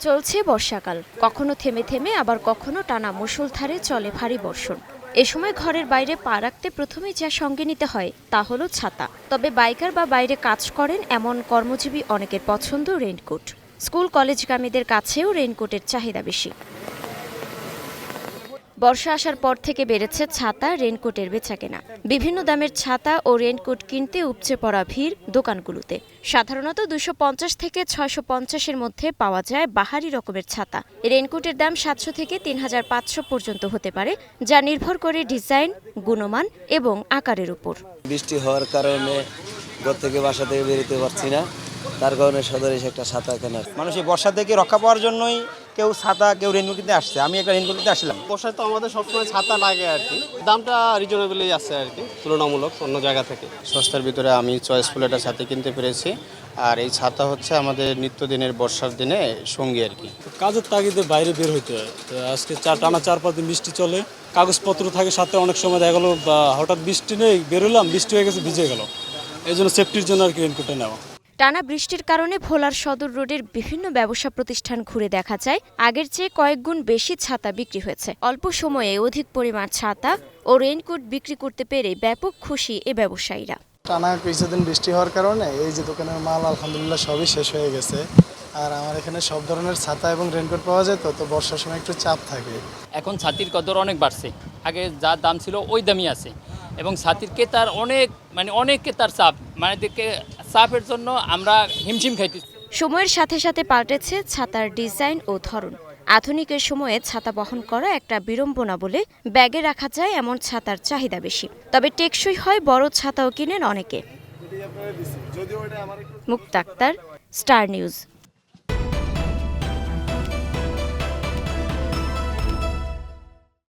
চলছে বর্ষাকাল, কখনো থেমে থেমে আবার কখনো টানা মুষলধারে চলে ভারী বর্ষণ। এ সময় ঘরের বাইরে পা রাখতে প্রথমেই যা সঙ্গে নিতে হয় তা হলো ছাতা। তবে বাইকার বা বাইরে কাজ করেন এমন কর্মজীবী অনেকের পছন্দ রেইনকোট। স্কুল কলেজগামীদের কাছেও রেইনকোটের চাহিদা বেশি। বর্ষা আসার পর থেকে বেড়েছে ছাতা, রেইনকোটের বেচাকেনা। বিভিন্ন দামের ছাতা ও রেইনকোট কিনতে উপচে পড়া ভিড় দোকানগুলোতে। সাধারণত 250 থেকে 650-এর মধ্যে পাওয়া যায় বাহারি রকমের ছাতা। রেইনকোটের দাম 700 থেকে 3500 পর্যন্ত হতে পারে, যা নির্ভর করে ডিজাইন, গুণমান এবং আকারের উপর। বৃষ্টি হওয়ার কারণে ঘর থেকে বাসা থেকে বেরোতে পারছি না, তার কারণে সদরে এসে একটা ছাতা কেনার। মানুষ এই বর্ষা থেকে রক্ষা পাওয়ার জন্যই কেউ ছাতা, কেউ রেইনকোট কিনতে আসছে। আমি একটা রেইনকোট কিনতে আসলাম। বর্ষায় তো আমাদের সবসময় ছাতা লাগে আর কি, দামটা রিজনেবলই আছে আর কি, তুলনামূলক অন্য জায়গা থেকে। সস্তার ভিতরে আমি চয়েসফুল একটা ছাতা কিনতে পেরেছি। আর এই ছাতা হচ্ছে আমাদের নিত্যদিনের বর্ষার দিনে সঙ্গী আর কি। কাজের তাগিদে বাইরে বের হইতে হয়। তো আজকে টানা 4-5 দিন বৃষ্টি চলে, কাগজপত্র থাকে সাথে, অনেক সময় দেখা গেলো বা হঠাৎ বৃষ্টি নেই, বেরোলাম, বৃষ্টি হয়ে গেছে, ভিজে গেল। এই জন্য সেফটির জন্য আর কি রেইনকোটটা নেওয়া। টানা বৃষ্টির কারণে ভোলার সদর রোডের বিভিন্ন ব্যবসা প্রতিষ্ঠান ঘুরে দেখা যায় আগের চেয়ে কয়েক গুণ বেশি ছাতা বিক্রি হয়েছে। অল্প সময়ে অধিক পরিমাণ ছাতা ও রেইনকোট বিক্রি করতে পেরে ব্যাপক খুশি এ ব্যবসায়ীরা। টানা কিছুদিন বৃষ্টি হওয়ার কারণে এই যে দোকানের মাল আলহামদুলিল্লাহ সবই শেষ হয়ে গেছে। আর আমার এখানে সব ধরনের ছাতা এবং রেইনকোট পাওয়া যায়, তো বর্ষার সময় একটু চাপ থাকে। এখন ছাতির কদর অনেক বাড়ছে, আগে যা দাম ছিল ওই দামই আছে, এবং ছাতির কেতার অনেক কেতার চাপ, চাপের জন্য আমরা হিমশিম খাইতেছি। সময়ের সাথে সাথে পাল্টেছে ছাতার ডিজাইন ও ধরন। আধুনিকের সময়ে ছাতা বহন করা একটা বিড়ম্বনা বলে ব্যাগে রাখা যায় এমন ছাতার চাহিদা বেশি। তবে টেকসই হয় বড় ছাতাও কিনেন অনেকে। মুক্তা আক্তার, স্টার নিউজ।